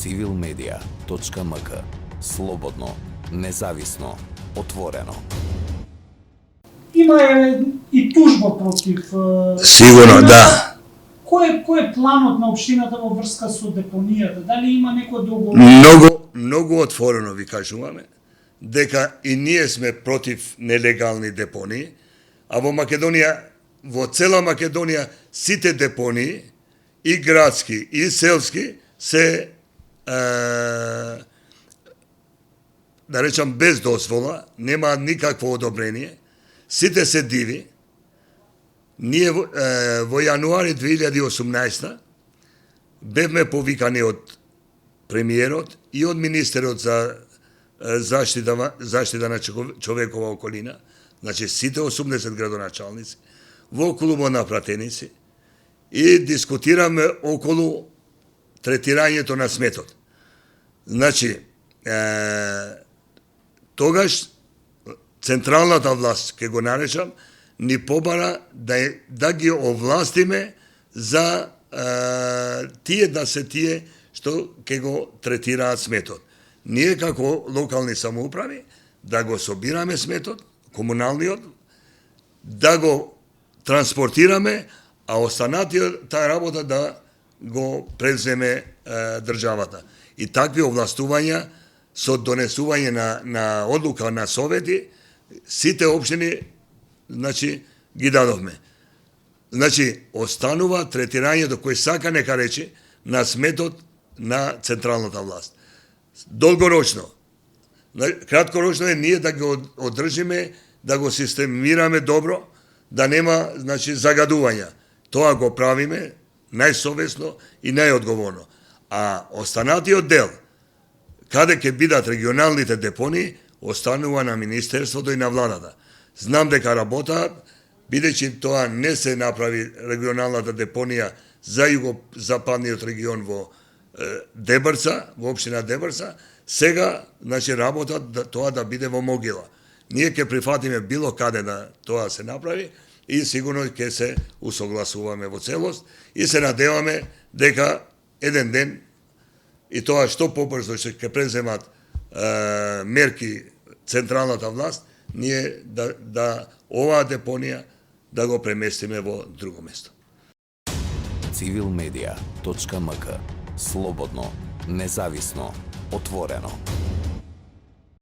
civilmedia.mk. Slobodno, nezavisno, otvoreno. Има и тужба против... Сигурно, да. Кој е планот на општината во врска со депонијата? Дали има некој договор? Многу отворено ви кажуваме дека и ние сме против нелегални депонии, а во Македонија, во цела Македонија, сите депонии, и градски, и селски, се, да речам, без дозвола, нема никакво одобрение, сите се диви. Ние во јануари 2018 бевме повикани од премиерот и од министерот за заштита на човекова околина, значи сите 80 градоначалници, во клубот на пратеници и дискутираме околу третирањето на сметот. Значи, тогаш централната власт, ке го наречам, ни побара да ги овластиме за тие да се тие што ќе го третираат сметот. Ние како локални самоуправи да го собираме сметот, комуналниот, да го транспортираме, а останатиот таа работа да го преземе државата. И такви овластувања со донесување на одлука на совети, сите општини, значи, ги дадовме. Значи, останува третирањето кој сака нека рече на сметот на централната власт. Долгорочно. Краткорочно е ние да го одржиме, да го системираме добро, да нема, значи, загадувања. Тоа го правиме најсовесно и најодговорно. А останатиот дел, каде ќе бидат регионалните депонии, останува на Министерството и на владата. Знам дека работаат, бидејќи тоа не се направи регионалната депонија за југозападниот регион во Дебрца, во општина Дебрца, сега, значи, работат тоа да биде во Могила. Ние ќе прифатиме било каде да тоа се направи и сигурно ќе се усогласуваме во целост и се надеваме дека еден ден и тоа што побрзо ќе преземат мерки централната власт, ние да оваа депонија да го преместиме во друго место. civilmedia.mk. Slobodno, nezavisno, otvoreno.